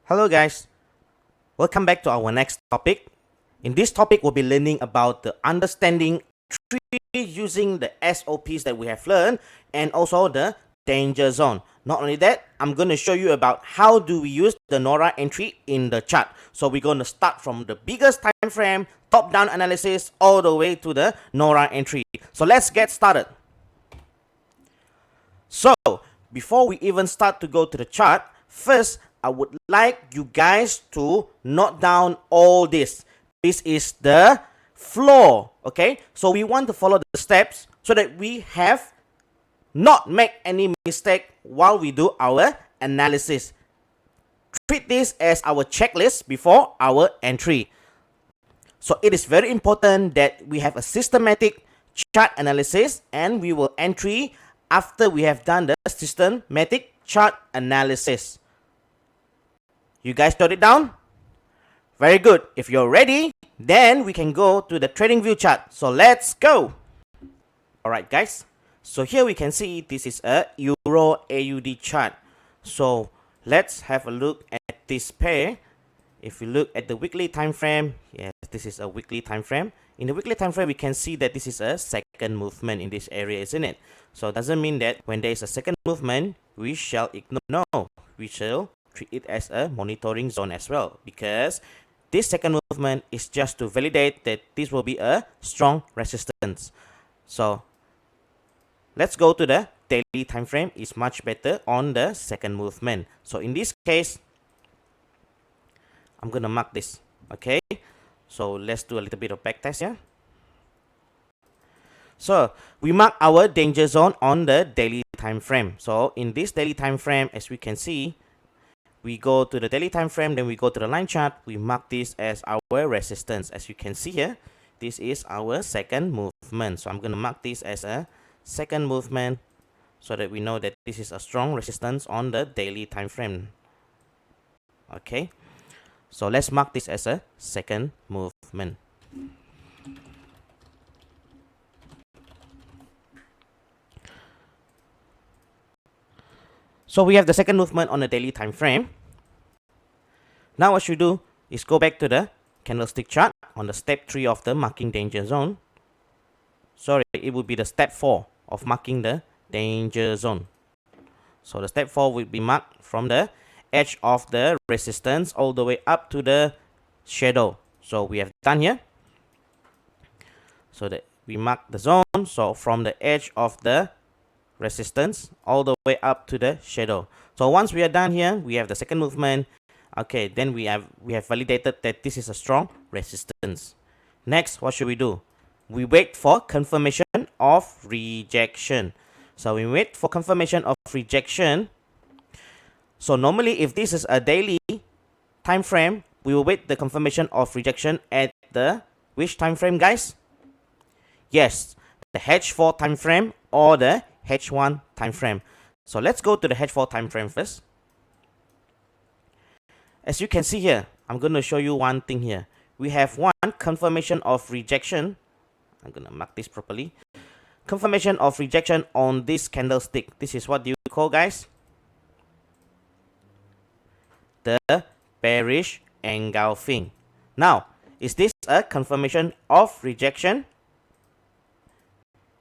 Hello guys, welcome back to our next topic. In this topic, we'll be learning about the understanding tree using the SOPs that we have learned and also the danger zone. Not only that, I'm going to show you about how do we use the NORA entry in the chart. So we're going to start from the biggest time frame, top-down analysis, all the way to the NORA entry. So let's get started. So before we even start to go to the chart, first I would like you guys to note down all this. This is the flow, okay? So we want to follow the steps so that we have not make any mistake while we do our analysis. Treat this as our checklist before our entry. So it is very important that we have a systematic chart analysis and we will entry after we have done the systematic chart analysis. You guys jot it down? Very good. If you're ready, then we can go to the trading view chart. So let's go. Alright guys. So here we can see this is a Euro AUD chart. So let's have a look at this pair. If we look at the weekly time frame, yes, this is a weekly time frame. In the weekly time frame, we can see that this is a second movement in this area, isn't it? So it doesn't mean that when there is a second movement, we shall ignore. No, we shall treat it as a monitoring zone as well, because this second movement is just to validate that this will be a strong resistance. So let's go to the daily time frame. It's much better on the second movement. So in this case, I'm gonna mark this. Okay, so let's do a little bit of backtest here. So we mark our danger zone on the daily time frame. So in this daily time frame, as we can see, we go to the daily time frame, then we go to the line chart. We mark this as our resistance. As you can see here, this is our second movement. So I'm going to mark this as a second movement so that we know that this is a strong resistance on the daily time frame. Okay, so let's mark this as a second movement. So we have the second movement on the daily time frame. Now what you do is go back to the candlestick chart on the step 3 of the marking danger zone. Sorry, it would be the step 4 of marking the danger zone. So the step 4 will be marked from the edge of the resistance all the way up to the shadow. So we have done here. So that we mark the zone. So from the edge of the resistance all the way up to the shadow. So once we are done here, we have the second movement. Okay, then we have validated that this is a strong resistance. Next, what should we do? We wait for confirmation of rejection. So we wait for confirmation of rejection. So normally if this is a daily time frame, we will wait the confirmation of rejection at the which time frame, guys? Yes, the H4 time frame or the H1 time frame. So let's go to the H4 time frame first. As you can see here, I'm going to show you one thing here. We have one confirmation of rejection. I'm going to mark this properly. Confirmation of rejection on this candlestick. This is what you call, guys, the bearish engulfing. Now, is this a confirmation of rejection?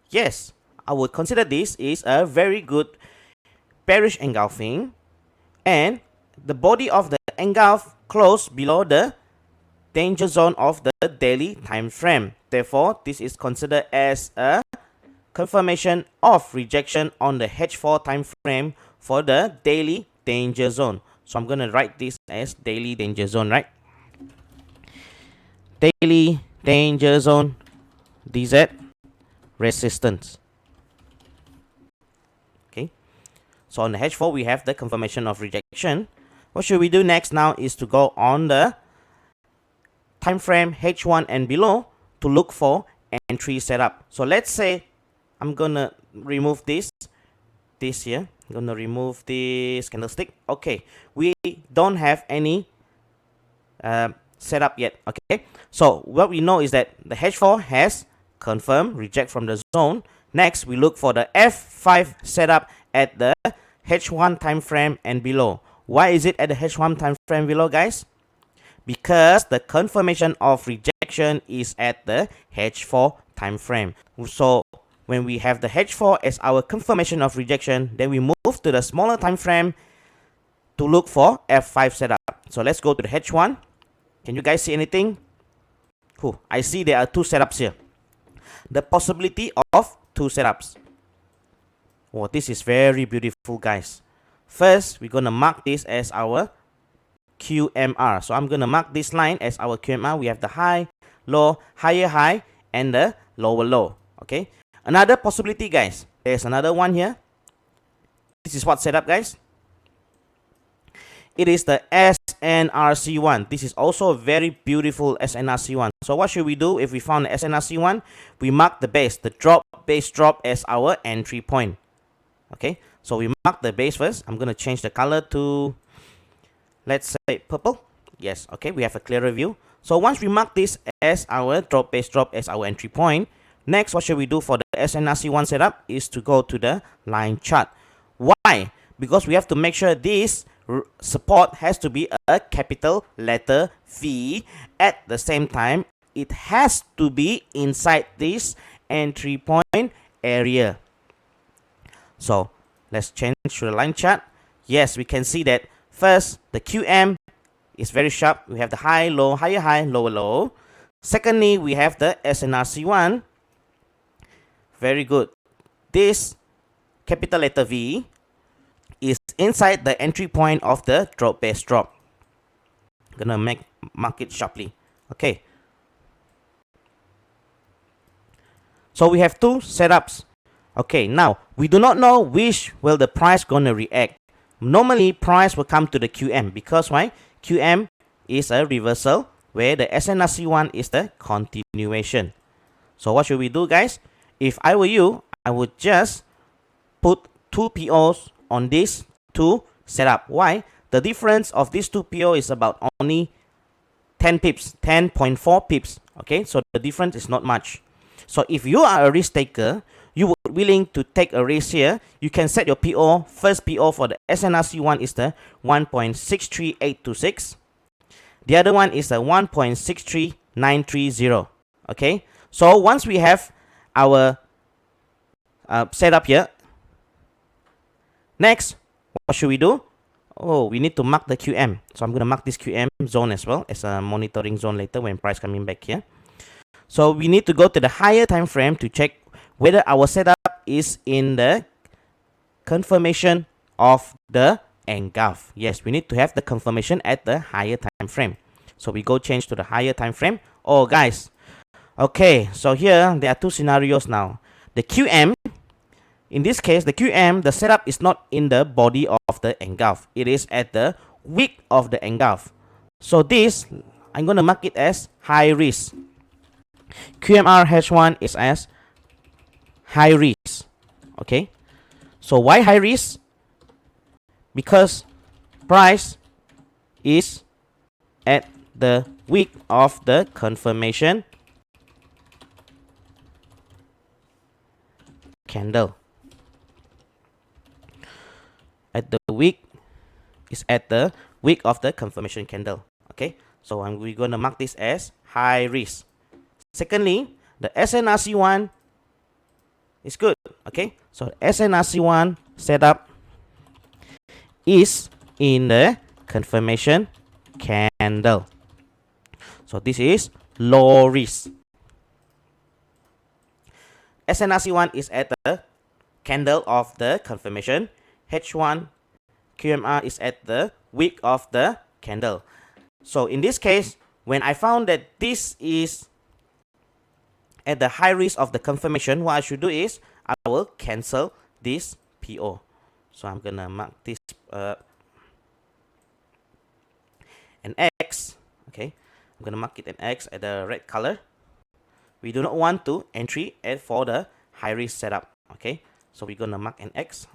Yes, I would consider this is a very good bearish engulfing, and the body of the engulf close below the danger zone of the daily time frame. Therefore, this is considered as a confirmation of rejection on the H4 time frame for the daily danger zone. So I'm going to write this as daily danger zone, right? Daily danger zone, DZ, resistance. Okay, so on the H4 we have the confirmation of rejection. What should we do next now is to go on the time frame H1 and below to look for entry setup. So let's say I'm gonna remove this here. I'm gonna remove this candlestick. Okay, we don't have any setup yet. Okay, so what we know is that the H4 has confirmed reject from the zone. Next, we look for the F5 setup at the H1 time frame and below. Why is it at the H1 time frame below, guys? Because the confirmation of rejection is at the H4 time frame. So when we have the H4 as our confirmation of rejection, then we move to the smaller time frame to look for F5 setup. So let's go to the H1. Can you guys see anything? Cool. I see there are two setups here. The possibility of two setups. Oh, this is very beautiful, guys. First, we're gonna mark this as our QMR. So I'm gonna mark this line as our QMR. We have the high, low, higher high, and the lower low. Okay. Another possibility, guys. There's another one here. This is what setup, guys. It is the SNRC1. This is also a very beautiful SNRC1. So what should we do if we found the SNRC1? We mark the base, the base drop as our entry point. Okay, so we mark the base first. I'm going to change the color to, let's say, purple. Yes, okay, we have a clearer view. So once we mark this as our base drop as our entry point, next, what should we do for the SNRC1 setup is to go to the line chart. Why? Because we have to make sure this support has to be a capital letter V. At the same time, it has to be inside this entry point area. So let's change to the line chart. Yes, we can see that first the QM is very sharp. We have the high, low, higher, high, lower, low. Secondly, we have the SNRC1. Very good. This capital letter V is inside the entry point of the base drop. Gonna mark it sharply. Okay. So we have two setups. Okay, now we do not know which will the price gonna react. Normally, price will come to the QM because why? QM is a reversal where the SNRC1 is the continuation. So what should we do, guys? If I were you, I would just put two POs on these two setup. Why? The difference of these two PO is about only 10 pips, 10.4 pips. Okay, so the difference is not much. So if you are a risk taker, you are willing to take a risk here, you can set your PO. First PO for the SNRC1 is the 1.63826. The other one is the 1.63930. Okay, so once we have our setup here, next, what should we do? Oh, we need to mark the QM. So I'm going to mark this QM zone as well as a monitoring zone later when price coming back here. So we need to go to the higher time frame to check whether our setup is in the confirmation of the engulf. Yes, we need to have the confirmation at the higher time frame. So we go change to the higher time frame. Oh, guys. Okay, so here there are two scenarios now. The QM, in this case, the QM, the setup is not in the body of the engulf. It is at the wick of the engulf. So this, I'm going to mark it as high risk. QMR H1 is as high risk. Okay. So why high risk? Because price is at the wick of the confirmation candle. At the wick is at the wick of the confirmation candle. Okay. So we're going to mark this as high risk. Secondly, the SNRC1 is good. Okay, so SNRC1 setup is in the confirmation candle. So this is low risk. SNRC1 is at the candle of the confirmation. H1 QMR is at the wick of the candle. So in this case, when I found that this is at the high risk of the confirmation, what I should do is I will cancel this PO. So I'm gonna mark this an X. Okay, I'm gonna mark it an X at the red color. We do not want to entry at for the high risk setup. Okay, so we're gonna mark an X.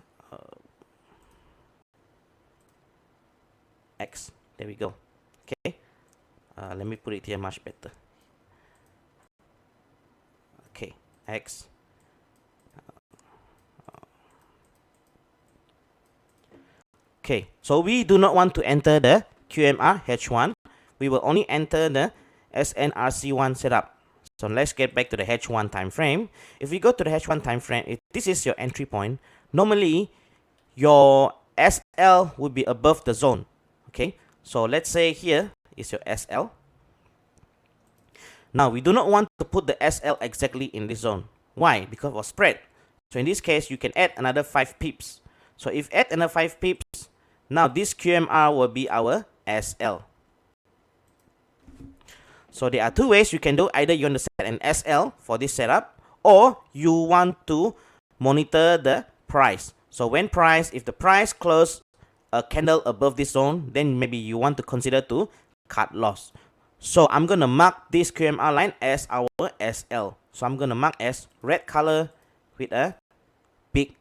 X. There we go. Okay, let me put it here much better. Okay, X. Okay, so we do not want to enter the QMR H1. We will only enter the SNRC1 setup. So let's get back to the H1 time frame. If we go to the H1 time frame, if this is your entry point, normally your SL would be above the zone. Okay, so let's say here is your SL. Now we do not want to put the SL exactly in this zone. Why? Because of spread. So in this case, you can add another 5 pips. So if add another 5 pips, now this QMR will be our SL. So there are two ways you can do. Either you want to set an SL for this setup, or you want to monitor the price. So when price, if the price close a candle above this zone, then maybe you want to consider to cut loss. So I'm going to mark this QMR line as our SL. So I'm going to mark as red color with a big,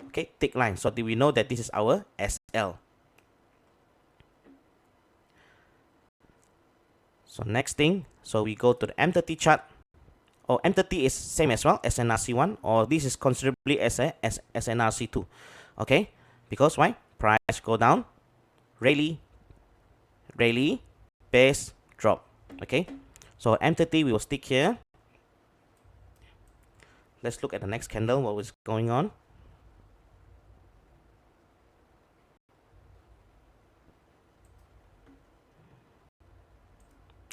okay, thick line. So we know that this is our SL. So next thing, so we go to the M30 chart. Or M30 is same as well as SNRC1, or this is considerably as a SNRC2. Okay, because why? Price go down, rally, base, drop. Okay, so M30 we will stick here. Let's look at the next candle, what was going on.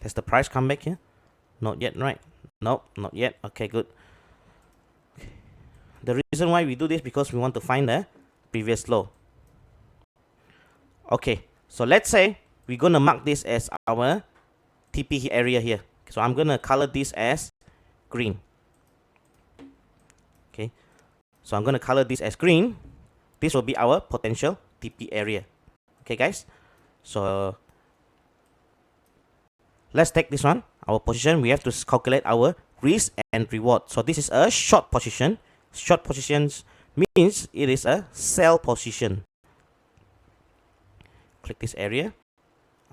Has the price come back here? Not yet, right? Nope, not yet. Okay, good. Okay. The reason why we do this because we want to find the previous low. Okay, so let's say we're going to mark this as our TP area here. So I'm going to color this as green. Okay, so I'm going to color this as green. This will be our potential TP area. Okay, guys. So let's take this one. Our position, we have to calculate our risk and reward. So this is a short position. Short positions means it is a sell position. Click this area,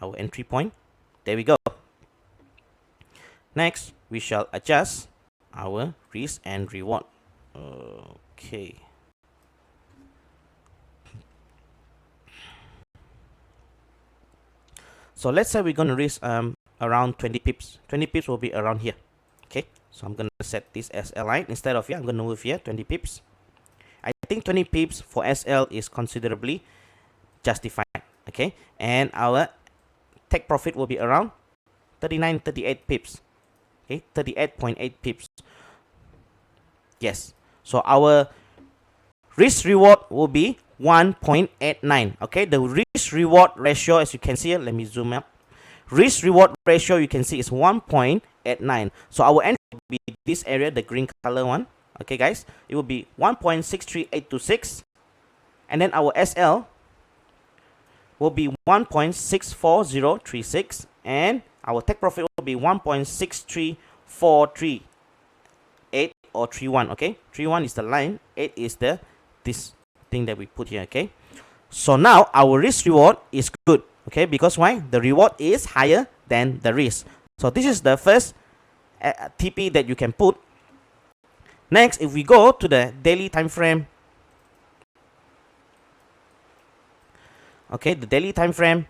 our entry point. There we go. Next, we shall adjust our risk and reward. Okay. So let's say we're going to risk around 20 pips. 20 pips will be around here. Okay, so I'm going to set this as a line. Instead of here, I'm going to move here 20 pips. I think 20 pips for SL is considerably justified. Okay, and our take profit will be around 38 pips. Okay, 38.8 pips. Yes, so our risk reward will be 1.89. Okay, the risk reward ratio, as you can see here, let me zoom up. Risk reward ratio, you can see, is 1.89. So our entry will be this area, the green color one. Okay, guys, it will be 1.63826, and then our SL will be 1.64036, and our take profit will be 1.63438 or 31. Okay, 31 is the line, 8 is the this thing that we put here. Okay, so now our risk reward is good. Okay, because why? The reward is higher than the risk. So this is the first TP that you can put. Next, if we go to the daily time frame, okay, the daily time frame,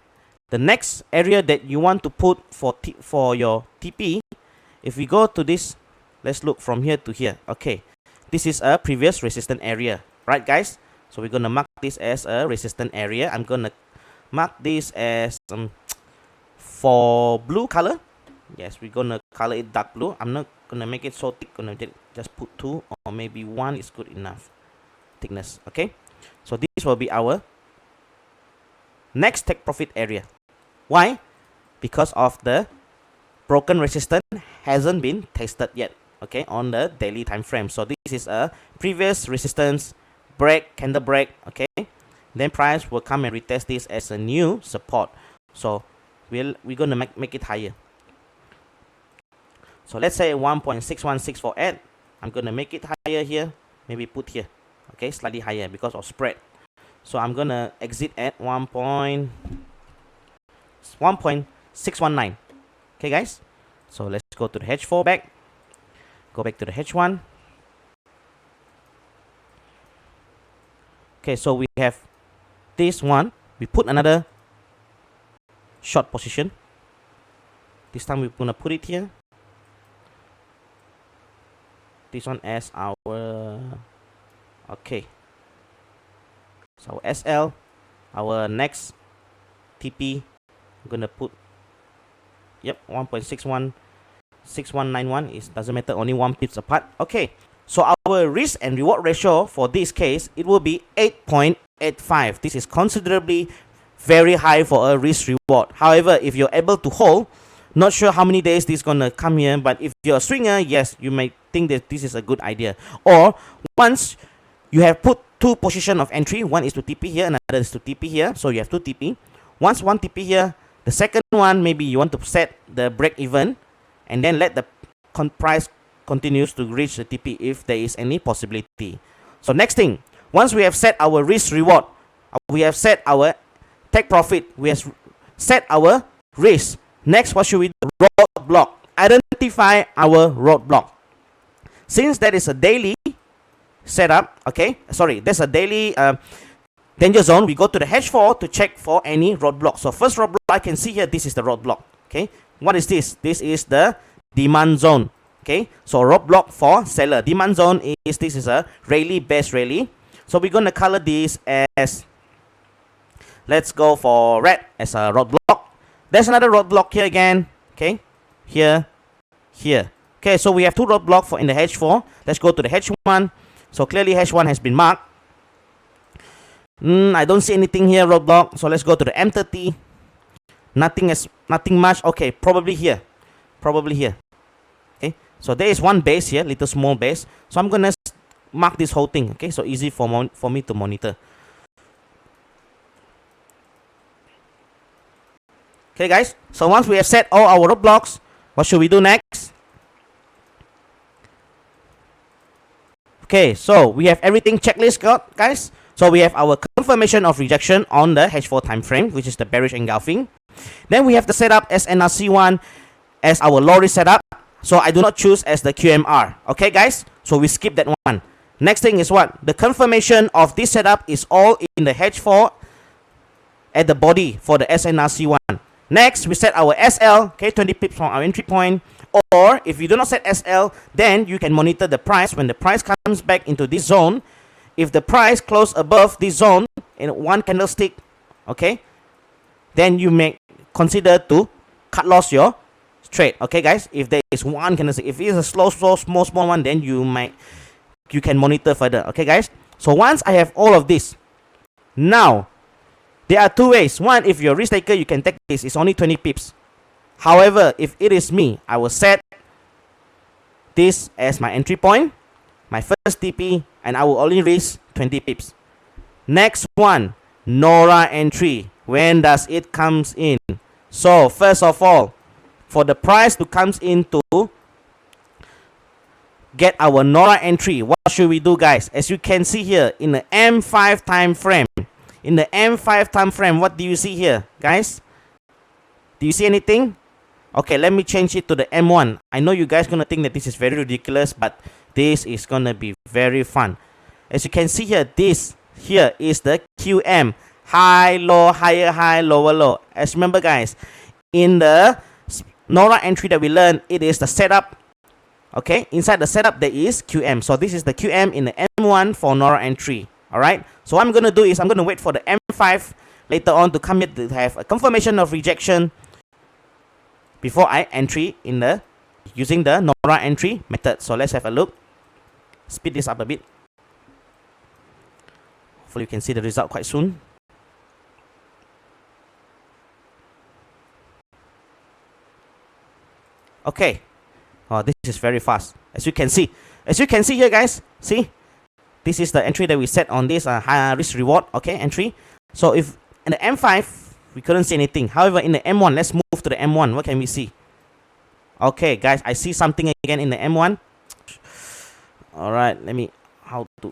the next area that you want to put for your TP, if we go to this, let's look from here to here. Okay, this is a previous resistance area, right, guys? So we're gonna mark this as a resistance area. I'm gonna mark this as for blue color. Yes, we're gonna color it dark blue. I'm not gonna make it so thick. Gonna just put 2 or maybe 1 is good enough thickness. Okay, so this will be our next take profit area. Why? Because of the broken resistance hasn't been tested yet. Okay, on the daily time frame. So this is a previous resistance break, candle break. Okay, then price will come and retest this as a new support. So we're gonna make it higher. So let's say 1.6164. I'm gonna make it higher here. Maybe put here. Okay, slightly higher because of spread. So I'm gonna exit at 1.619. Okay, guys. So let's go to the H4 back. Go back to the H1. Okay, so we have this one, we put another short position. This time we're gonna put it here. This one as our okay. So our SL, our next TP, I'm gonna put 1.61 6191 is doesn't matter, only 1 pips apart. Okay, so our risk and reward ratio for this case, it will be 8.85. This is considerably very high for a risk reward. However, if you're able to hold, not sure how many days this is gonna come here, but if you're a stringer, yes, you may think that this is a good idea. Or once you have put 2 position of entry, one is to TP here, another is to TP here, so you have 2 TP. Once one TP here, the second one maybe you want to set the break even and then let the price continues to reach the TP if there is any possibility. So next thing, once we have set our risk reward, we have set our take profit, we have set our risk. Next, what should we do? Roadblock. Identify our roadblock. Since that is a daily setup, okay, sorry, there's a daily danger zone, we go to the H4 to check for any roadblock. So first roadblock I can see here, this is the roadblock. Okay, what is this? This is the demand zone. Okay, so roadblock for seller. Demand zone is, this is a rally based rally. So we're gonna color this as, let's go for red as a roadblock. There's another roadblock here again. Okay, here. Okay, so we have 2 roadblocks for in the H4. Let's go to the H1. So clearly H1 has been marked. I don't see anything here, roadblock. So let's go to the M30. Nothing much. Okay, probably here. Okay, so there is one base here, little small base. So I'm gonna mark this whole thing. Okay, so easy for me to monitor. Okay, guys. So once we have set all our roadblocks, what should we do next? Okay, so we have everything checklist, guys. So we have our confirmation of rejection on the H4 time frame, which is the bearish engulfing. Then we have the setup as NRC1 as our low risk setup. So I do not choose as the QMR. Okay, guys. So we skip that one. Next thing is what? The confirmation of this setup is all in the H4 at the body for the SNRC1. Next, we set our SL, okay, 20 pips from our entry point. Or if you do not set SL, then you can monitor the price. When the price comes back into this zone, if the price close above this zone in one candlestick, okay, then you may consider to cut loss your trade. Okay, guys, if there is one candlestick, if it is a small one, then you can monitor further. Okay, guys. So once I have all of this, now there are 2 ways. One, if you're a risk taker, you can take this. It's only 20 pips. However, if it is me, I will set this as my entry point, my first TP, and I will only risk 20 pips. Next one, NORA entry. When does it comes in? So first of all, for the price to comes in to get our NORA entry, what should we do, guys? As you can see here in the M5 time frame, what do you see here, guys? Do you see anything? Okay, let me change it to the M1. I know you guys gonna think that this is very ridiculous, but this is gonna be very fun. As you can see here, this here is the QM. High, low, higher, high, lower, low. As remember, guys, in the NORA entry that we learned, it is the setup. Okay, inside the setup there is QM. So this is the QM in the M1 for NORA entry. Alright, so what I'm gonna do is I'm gonna wait for the M5 later on to come here to have a confirmation of rejection before I entry in the using the NORA entry method. So let's have a look. Speed this up a bit. Hopefully you can see the result quite soon. Okay. Oh, this is very fast. As you can see here, guys. See, this is the entry that we set on this high risk reward. Okay, entry. So if in the M5 we couldn't see anything. However, in the M1, let's move to the M1. What can we see? Okay, guys, I see something again in the M1. All right, let me how to.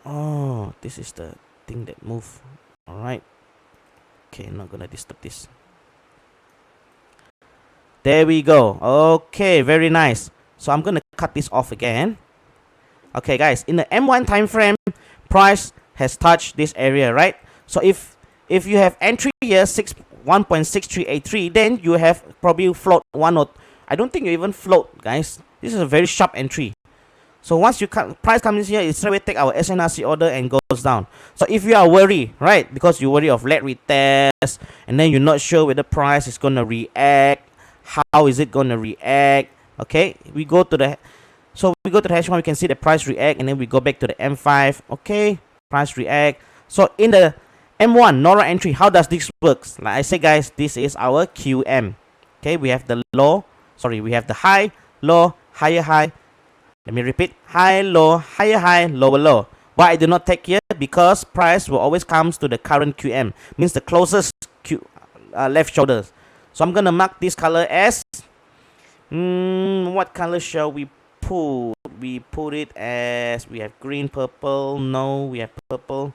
Oh, this is the thing that move. All right. Okay, I'm not gonna disturb this. There we go. Okay, very nice. So I'm gonna cut this off again. Okay, guys, in the M1 time frame, price has touched this area, right? So if if you have entry here 1.6383, then you have probably float one, or I don't think you even float, guys. This is a very sharp entry. So once you price comes here, it straight away take our SNRC order and goes down. So if you are worried, right, because you worry of leg retest, and then you're not sure whether the price is gonna react, how is it gonna react? Okay, we go to the H1, we can see the price react, and then we go back to the M5. Okay, price react. So in the M1 Nora entry, how does this works? Like I say, guys, this is our QM. Okay, we have the we have the high, low, higher high. Let me repeat: high, low, higher high, lower low. Why I do not take here? Because price will always comes to the current QM, means the closest left shoulders. So I'm gonna mark this color as what color shall we put? We put it as, we have green, purple. No, we have purple.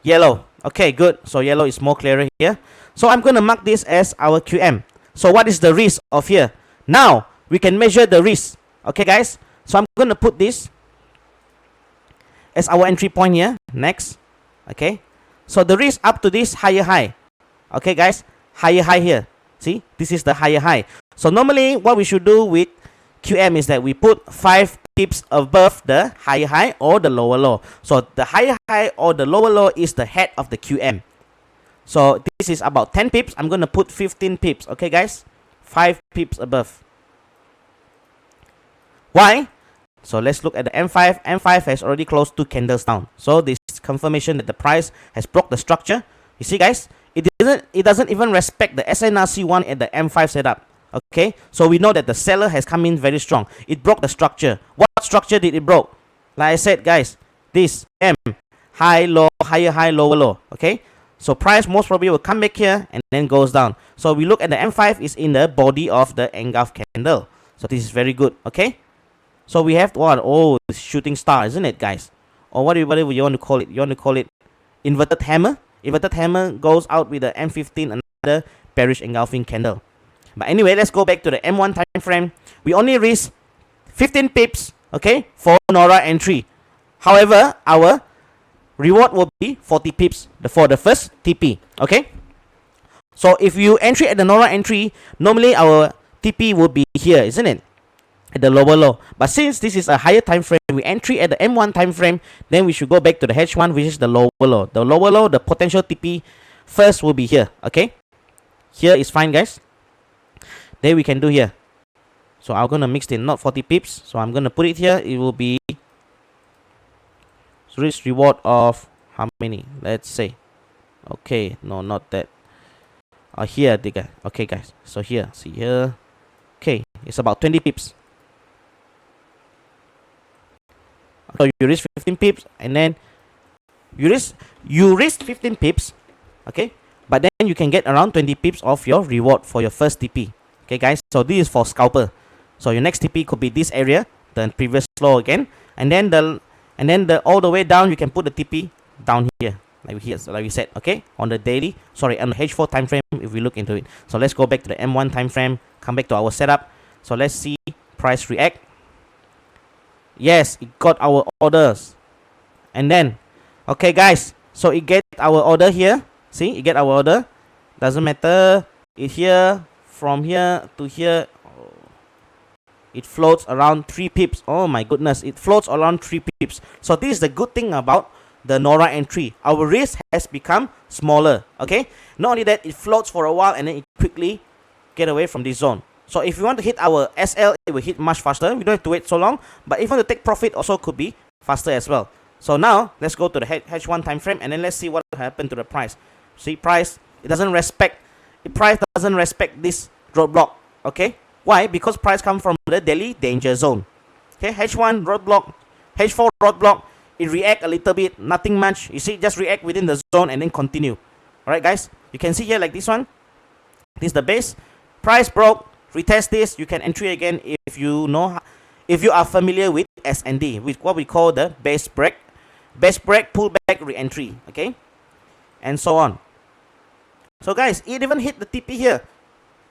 Yellow. Okay, good. So yellow is more clearer here. So I'm going to mark this as our QM. So what is the risk of here? Now we can measure the risk. Okay, guys. So I'm going to put this as our entry point here. Next. Okay. So the risk up to this higher high. Okay, guys. Higher high here. See, this is the higher high. So normally what we should do with QM is that we put 5 pips above the higher high or the lower low. So the higher high or the lower low is the head of the QM. So this is about 10 pips. I'm going to put 15 pips. Okay, guys? 5 pips above. Why? So let's look at the M5. M5 has already closed 2 candles down. So this is confirmation that the price has broke the structure. You see, guys? It doesn't even respect the SNRC one at the M5 setup. Okay, so we know that the seller has come in very strong. It broke the structure. What structure did it broke? Like I said, guys, this M, high, low, higher, high, lower, low. Okay, so price most probably will come back here and then goes down. So we look at the M5 is in the body of the engulf candle. So this is very good. Okay, so we have what? Oh, shooting star, isn't it, guys? Or whatever you want to call it. You want to call it inverted hammer. Inverted hammer goes out with the M15, another bearish engulfing candle. But anyway, let's go back to the M1 time frame. We only risk 15 pips, okay, for Nora entry. However, our reward will be 40 pips for the first TP, okay? So if you entry at the Nora entry, normally our TP would be here, isn't it? At the lower low. But since this is a higher time frame, we entry at the M1 time frame, then we should go back to the H1, which is the lower low. The lower low, the potential TP first will be here, okay? Here is fine, guys. Then we can do here. So I'm going to mix it, not 40 pips. So I'm going to put it here. It will be risk reward of how many? Let's say. Okay, no, not that. Here, okay, guys. So here, see here. Okay, it's about 20 pips. So you risk 15 pips, and then you risk 15 pips, okay? But then you can get around 20 pips of your reward for your first TP. Okay, guys, so this is for scalper. So your next TP could be this area, the previous low again, and then the all the way down you can put the TP down here, like we said, okay, on the daily, sorry, on the H4 time frame if we look into it. So let's go back to the M1 time frame, come back to our setup. So let's see price react. Yes, it got our orders, and then okay, guys, so it get our order here. See, it get our order. Doesn't matter. It here. From here to here, it floats around 3 pips. Oh my goodness, it floats around 3 pips. So this is the good thing about the Nora entry. Our risk has become smaller. Okay, not only that, it floats for a while and then it quickly get away from this zone. So if you want to hit our SL, it will hit much faster. We don't have to wait so long. But if you want to take profit, also could be faster as well. So now let's go to the H1 time frame and then let's see what happened to the price. See, price, it doesn't respect. Price doesn't respect this roadblock. Okay, why? Because price comes from the daily danger zone. Okay, H1 roadblock, H4 roadblock, it react a little bit, nothing much. You see, just react within the zone and then continue. Alright, guys, you can see here like this one. This is the base. Price broke, retest this. You can entry again if you know, if you are familiar with SND, with what we call the base break, pullback, re-entry. Okay, and so on. So guys, it even hit the TP here.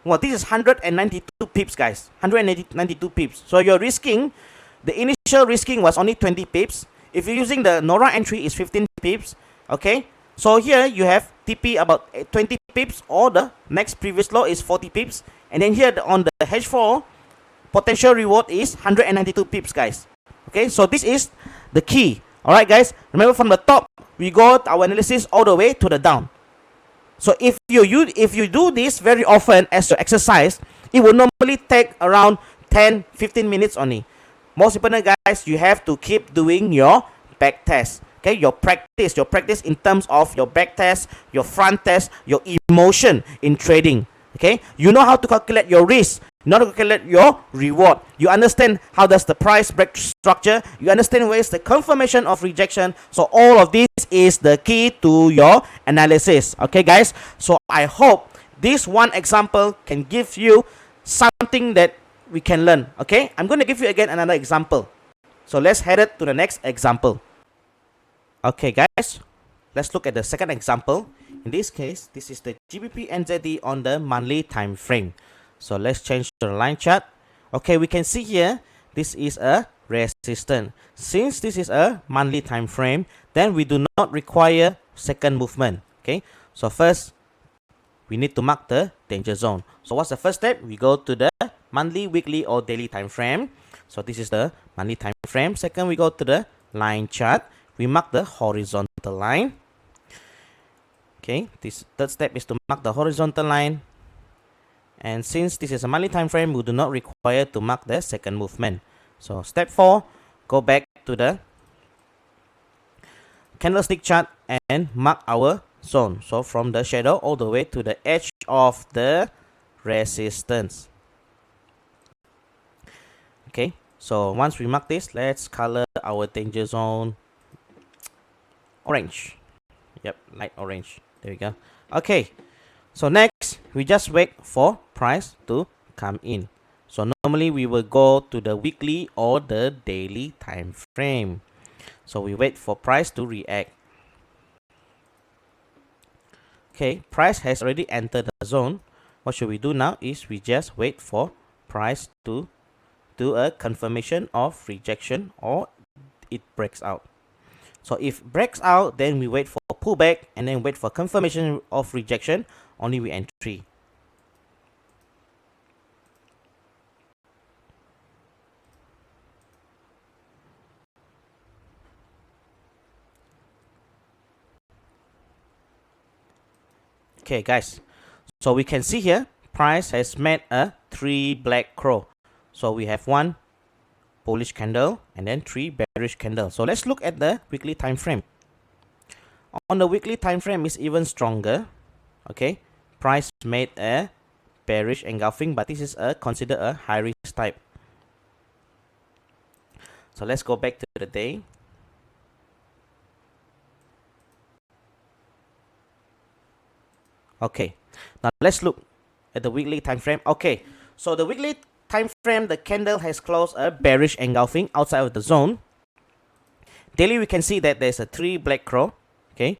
Well, this is 192 pips, guys. 192 pips. So you're risking, the initial risking was only 20 pips. If you're using the Nora entry, is 15 pips. Okay. So here you have TP about 20 pips, or the next previous low is 40 pips. And then here on the H4, potential reward is 192 pips, guys. Okay, so this is the key. Alright, guys, remember from the top, we got our analysis all the way to the down. So if you do this very often as your exercise, it will normally take around 10-15 minutes only. Most important, guys, you have to keep doing your back test. Okay, your practice in terms of your back test, your front test, your emotion in trading. Okay, you know how to calculate your risk, you know how to calculate your reward. You understand how does the price break structure. You understand where is the confirmation of rejection. So all of this is the key to your analysis. Okay, guys. So I hope this one example can give you something that we can learn. Okay, I'm going to give you again another example. So let's head it to the next example. Okay, guys, let's look at the second example. In this case, this is the GBP NZD on the monthly time frame. So let's change to the line chart. Okay, we can see here this is a resistance. Since this is a monthly time frame, then we do not require second movement. Okay, so first we need to mark the danger zone. So what's the first step? We go to the monthly, weekly, or daily time frame. So this is the monthly time frame. Second, we go to the line chart. We mark the horizontal line. Okay, this third step is to mark the horizontal line. And since this is a monthly time frame, we do not require to mark the second movement. So step 4, go back to the candlestick chart and mark our zone. So from the shadow all the way to the edge of the resistance. Okay, so once we mark this, let's color our danger zone orange. Yep, light orange. There we go. Okay, so next we just wait for price to come in. So normally we will go to the weekly or the daily time frame. So we wait for price to react. Okay, price has already entered the zone. What should we do now is we just wait for price to do a confirmation of rejection or it breaks out. So if breaks out, then we wait for pullback and then wait for confirmation of rejection, only we entry. Okay, guys, so we can see here price has made a 3 black crow. So we have 1 bullish candle and then 3 bearish candles. So let's look at the weekly time frame. On the weekly time frame is even stronger. Okay, price made a bearish engulfing, but this is considered a high risk type. So let's go back to the day. Okay, now let's look at the weekly time frame. Okay, so the weekly time frame, the candle has closed a bearish engulfing outside of the zone. Daily, we can see that there's a 3 black crow. Okay,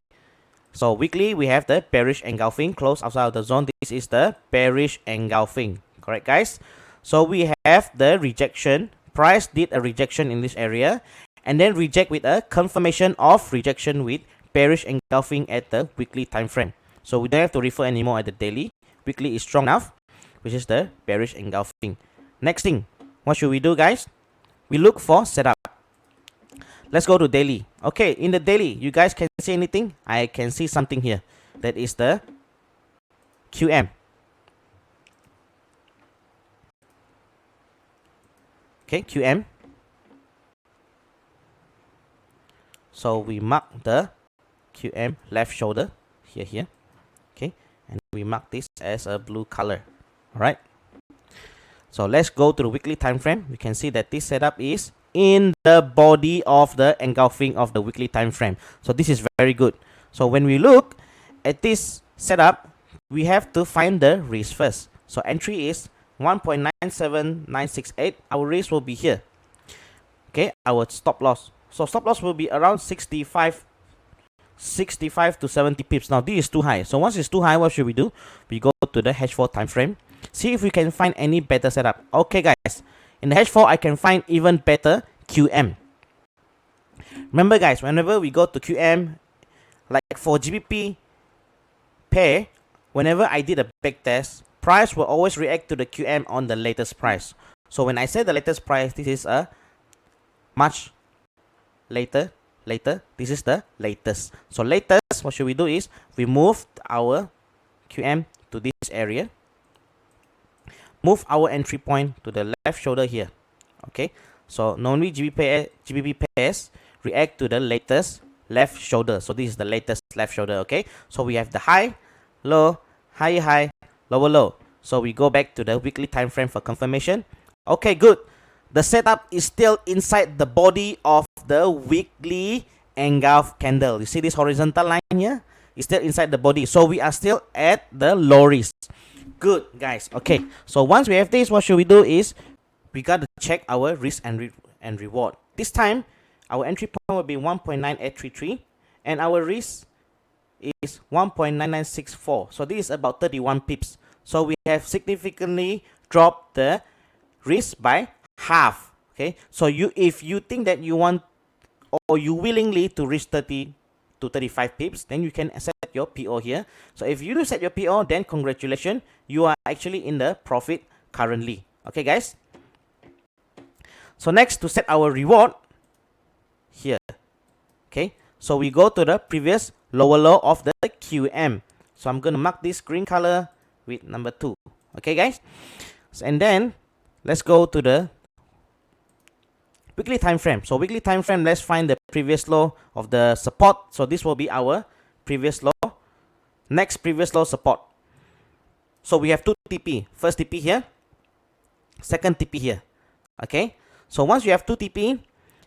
so weekly we have the bearish engulfing close outside of the zone. This is the bearish engulfing, correct, guys? So we have the rejection. Price did a rejection in this area and then reject with a confirmation of rejection with bearish engulfing at the weekly time frame. So we don't have to refer anymore at the daily. Weekly is strong enough, which is the bearish engulfing. Next thing, what should we do, guys? We look for setup. Let's go to daily. Okay, in the daily, you guys can see anything? I can see something here. That is the QM. Okay, QM. So we mark the QM left shoulder here. Okay, and we mark this as a blue color. All right. So let's go to the weekly time frame. We can see that this setup is in the body of the engulfing of the weekly time frame. So this is very good. So when we look at this setup, we have to find the risk first. So entry is 1.97968. Our risk will be here. Okay, our stop loss. So stop loss will be around 65 to 70 pips. Now this is too high. So once it's too high, what should we do? We go to the H4 time frame. See if we can find any better setup. Okay, guys. In the H4, I can find even better QM. Remember, guys, whenever we go to QM, like for GBP pair, whenever I did a back test, price will always react to the QM on the latest price. So when I say the latest price, this is a much later. This is the latest. So latest, what should we do is we move our QM to this area. Move our entry point to the left shoulder here. Okay. So normally GBP pairs react to the latest left shoulder. So this is the latest left shoulder. Okay. So we have the high, low, high, lower, low. So we go back to the weekly time frame for confirmation. Okay, good. The setup is still inside the body of the weekly engulf candle. You see this horizontal line here? It's still inside the body. So we are still at the low risk. Good, guys. Okay. So once we have this, what should we do is we got to check our risk and reward. This time, our entry point will be 1.9833 and our risk is 1.9964. So this is about 31 pips. So we have significantly dropped the risk by half. Okay, so if you think that you want or you willingly to reach 30 to 35 pips, then you can set your PO here. So if you do set your PO, then congratulations, you are actually in the profit currently. Okay, guys. So next, to set our reward here. Okay, so we go to the previous lower low of the QM. So I'm going to mark this green color with number 2. Okay, guys. And then let's go to the weekly time frame. So weekly time frame, let's find the previous low of the support. So this will be our previous low. Next previous low support. So we have 2 TP. First TP here, second TP here. Okay. So once you have 2 TP,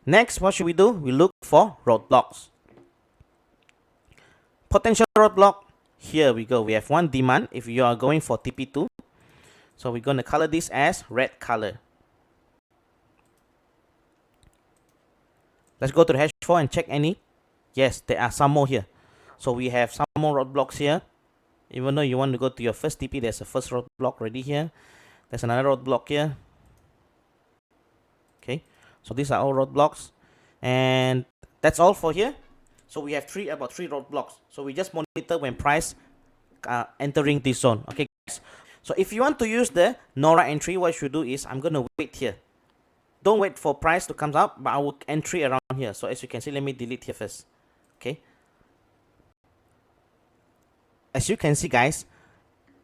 next what should we do? We look for roadblocks. Potential roadblock. Here we go. We have one demand if you are going for TP2. So we're going to color this as red color. Let's go to the H4 and check any. Yes, there are some more here. So we have some more roadblocks here. Even though you want to go to your first TP, there's a first roadblock already here. There's another roadblock here. Okay, so these are all roadblocks. And that's all for here. So we have about three roadblocks. So we just monitor when price entering this zone. Okay, guys. So if you want to use the NORA entry, what you should do is I'm going to wait here. Don't wait for price to come up, but I will entry around here. So as you can see, let me delete here first. Okay. As you can see, guys,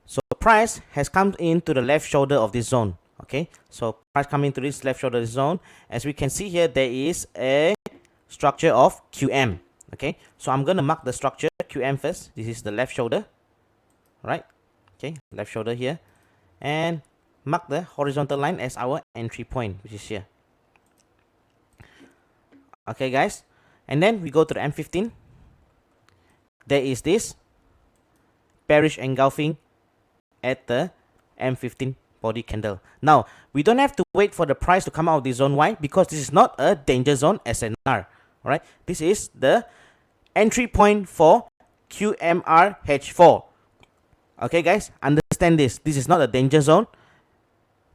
so price has come into the left shoulder of this zone. Okay. So price coming to this left shoulder of this zone. As we can see here, there is a structure of QM. Okay. So I'm going to mark the structure QM first. This is the left shoulder. Right. Okay. Left shoulder here. And mark the horizontal line as our entry point, which is here. Okay, guys. And then we go to the M15. There is this bearish engulfing at the M15 body candle. Now, we don't have to wait for the price to come out of this zone. Why? Because this is not a danger zone SNR. Alright, this is the entry point for QMR H4. Okay, guys, understand this. This is not a danger zone.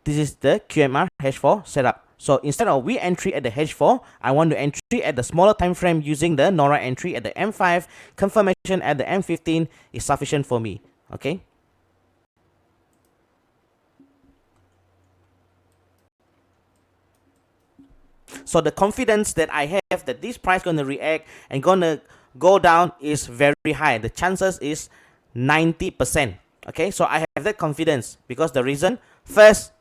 This is the QMR H4 setup. So instead of we entry at the H4, I want to entry at the smaller time frame using the NORA entry at the M5. Confirmation at the M15 is sufficient for me. Okay. So the confidence that I have that this price going to react and going to go down is very high. The chances is 90%. Okay, so I have that confidence because the reason, first,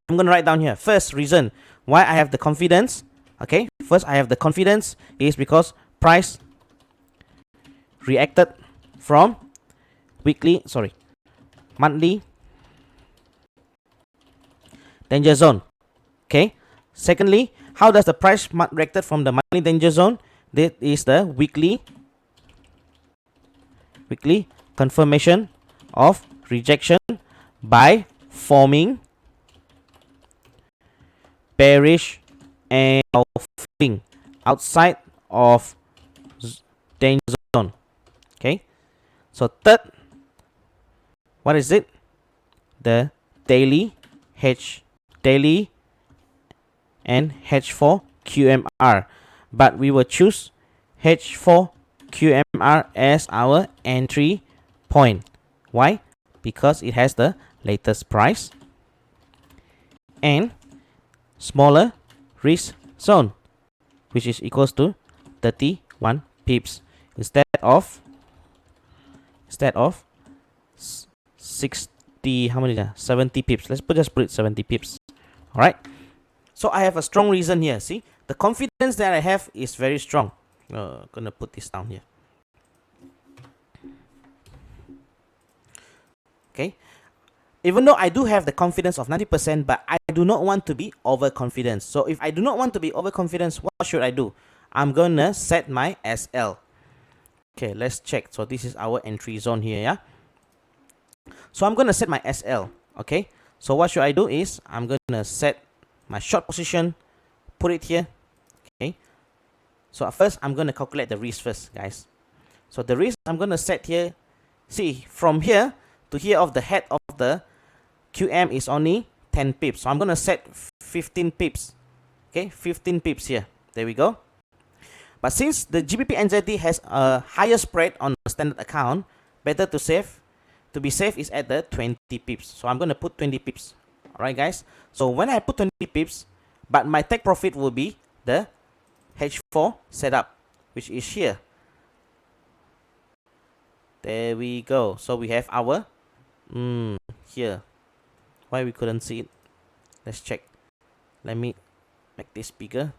I'm going to write down here. First reason why I have the confidence. Okay, first I have the confidence is because price reacted from monthly danger zone. Okay. Secondly, how does the price reacted from the monthly danger zone? This is the weekly confirmation of rejection by forming bearish engulfing outside of danger zone. Okay. So third, what is it? The daily and H4 QMR, but we will choose H4 QMR MR as our entry point. Why? Because it has the latest price and smaller risk zone, which is equals to 31 pips instead of 60, how many there? 70 pips. Let's just put it 70 pips. All right. So I have a strong reason here. See, the confidence that I have is very strong. Gonna put this down here. Okay. Even though I do have the confidence of 90%, but I do not want to be overconfident. So if I do not want to be overconfident, what should I do? I'm gonna set my SL. Okay, let's check. So this is our entry zone here, yeah? So I'm gonna set my SL, okay? So what should I do is, I'm gonna set my short position, put it here, okay? So at first, I'm gonna calculate the risk first, guys. So the risk I'm gonna set here, see, from here to here of the head of the QM is only 10 pips. So I'm gonna set 15 pips, okay? 15 pips here, there we go. But since the GBP NZD has a higher spread on the standard account, better to be safe is at the 20 pips. So I'm going to put 20 pips. Alright guys. So when I put 20 pips, but my take profit will be the H4 setup, which is here. There we go. So we have our here. Why we couldn't see it? Let's check. Let me make this bigger.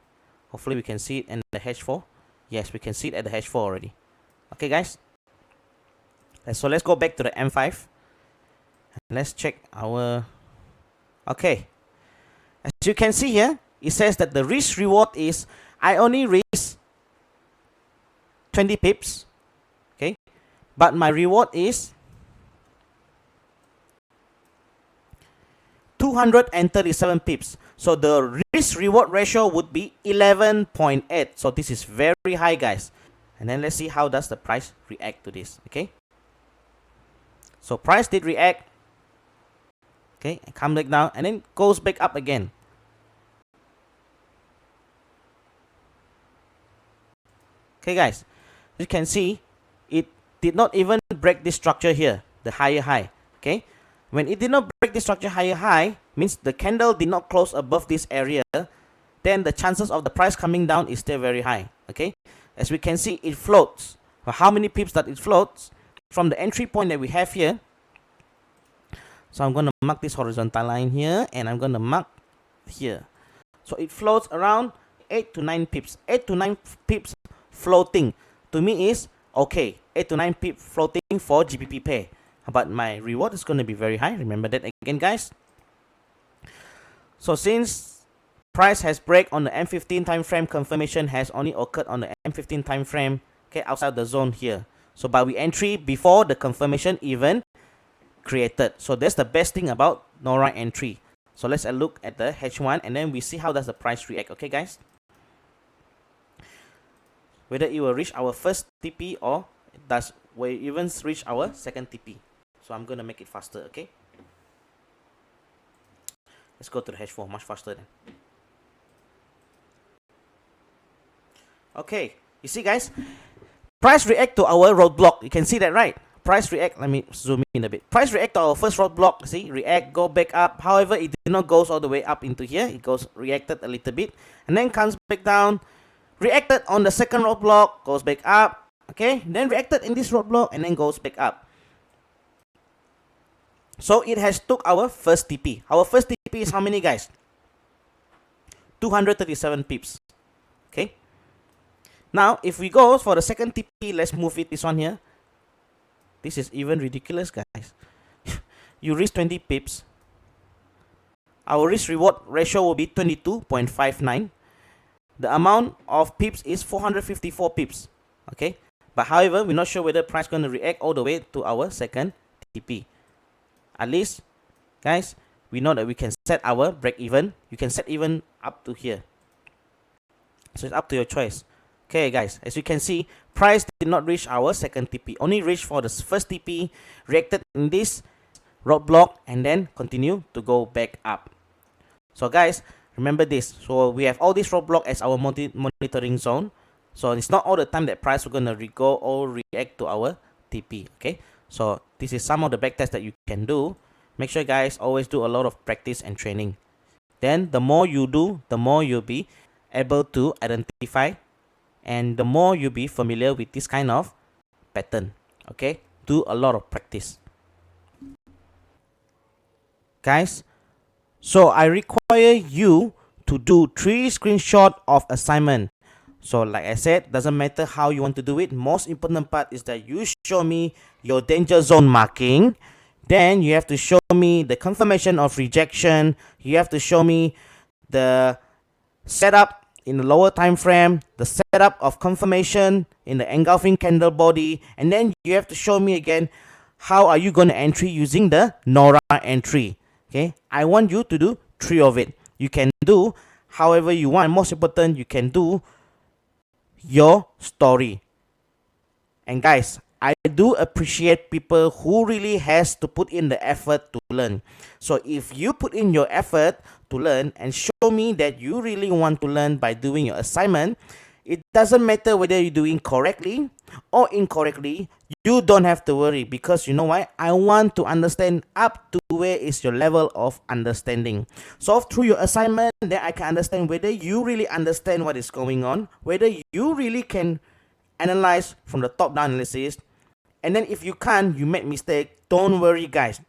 Hopefully we can see it in the H4. Yes, we can see it at the H4 already. Okay, guys. So let's go back to the M5. Let's check our... Okay. As you can see here, it says that the risk reward is, I only risk 20 pips. Okay. But my reward is 237 pips. So the risk reward ratio would be 11.8. So this is very high, guys. And then let's see how does the price react to this. Okay. So price did react. Okay, and come back down and then goes back up again. Okay, guys. You can see it did not even break this structure here, the higher high. Okay. When it did not break this structure higher high, means the candle did not close above this area, then the chances of the price coming down is still very high. Okay, as we can see, it floats. How many pips that it floats from the entry point that we have here? So I'm going to mark this horizontal line here, and I'm going to mark here. So it floats around 8 to 9 pips. 8 to 9 pips floating to me is okay. 8 to 9 pips floating for GBP pair. But my reward is going to be very high. Remember that again, guys. So since price has break on the M15 time frame, confirmation has only occurred on the M15 time frame, okay, outside the zone here. So but we entry before the confirmation even created. So that's the best thing about no right entry. So let's look at the H1 and then we see how does the price react. Okay, guys. Whether it will reach our first TP or does we even reach our second TP. So I'm going to make it faster, okay? Let's go to the H4 much faster then. Okay, you see guys, price react to our roadblock. You can see that, right? Price react, let me zoom in a bit. Price react to our first roadblock, see, react, go back up. However, it did not go all the way up into here. It goes reacted a little bit and then comes back down. Reacted on the second roadblock, goes back up, okay? Then reacted in this roadblock and then goes back up. So it has took our first TP. Our first TP is how many, guys? 237 pips. Okay. Now, if we go for the second TP, let's move it this one here. This is even ridiculous, guys. You risk 20 pips. Our risk reward ratio will be 22.59. The amount of pips is 454 pips. Okay. But however, we're not sure whether price going to react all the way to our second TP. At least, guys, we know that we can set our break even. You can set even up to here. So it's up to your choice. Okay, guys, as you can see, price did not reach our second TP. Only reached for the first TP, reacted in this roadblock, and then continue to go back up. So, guys, remember this. So we have all this roadblock as our monitoring zone. So it's not all the time that price we're gonna go or react to our TP. Okay, so this is some of the back tests that you can do. Make sure guys always do a lot of practice and training. Then the more you do, the more you'll be able to identify, and the more you'll be familiar with this kind of pattern. Okay, do a lot of practice, guys. So I require you to do 3 screenshots of assignment. So like I said, doesn't matter how you want to do it. Most important part is that you show me your danger zone marking. Then you have to show me the confirmation of rejection. You have to show me the setup in the lower time frame, the setup of confirmation in the engulfing candle body, and then you have to show me again how are you going to entry using the Nora entry. Okay, I want you to do 3 of it. You can do however you want. Most important, you can do your story. And guys, I do appreciate people who really has to put in the effort to learn. So if you put in your effort to learn and show me that you really want to learn by doing your assignment, it doesn't matter whether you're doing correctly or incorrectly. You don't have to worry, because you know why? I want to understand up to where is your level of understanding. So through your assignment, then I can understand whether you really understand what is going on, whether you really can analyze from the top-down analysis. And then if you can't, you make mistake, don't worry guys.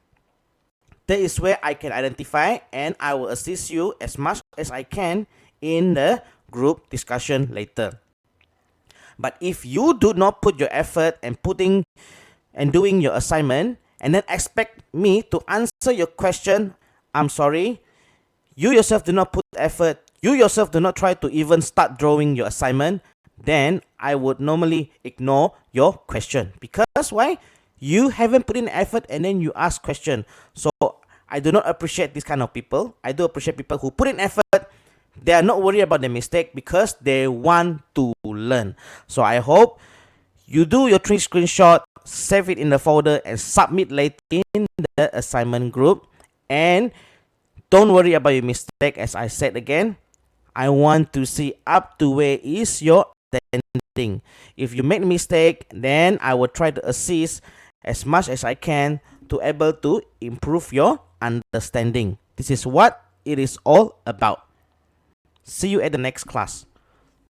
That is where I can identify, and I will assist you as much as I can in the group discussion later. But if you do not put your effort and doing your assignment, and then expect me to answer your question, I'm sorry. You yourself do not put effort. You yourself do not try to even start drawing your assignment. Then I would normally ignore your question. Because why? You haven't put in effort and then you ask question. So I do not appreciate this kind of people. I do appreciate people who put in effort. They are not worried about the mistake because they want to learn. So I hope you do your 3 screenshot, save it in the folder, and submit later in the assignment group. And don't worry about your mistake. As I said again, I want to see up to where is your understanding. If you make a mistake, then I will try to assist as much as I can to able to improve your understanding. This is what it is all about. See you at the next class.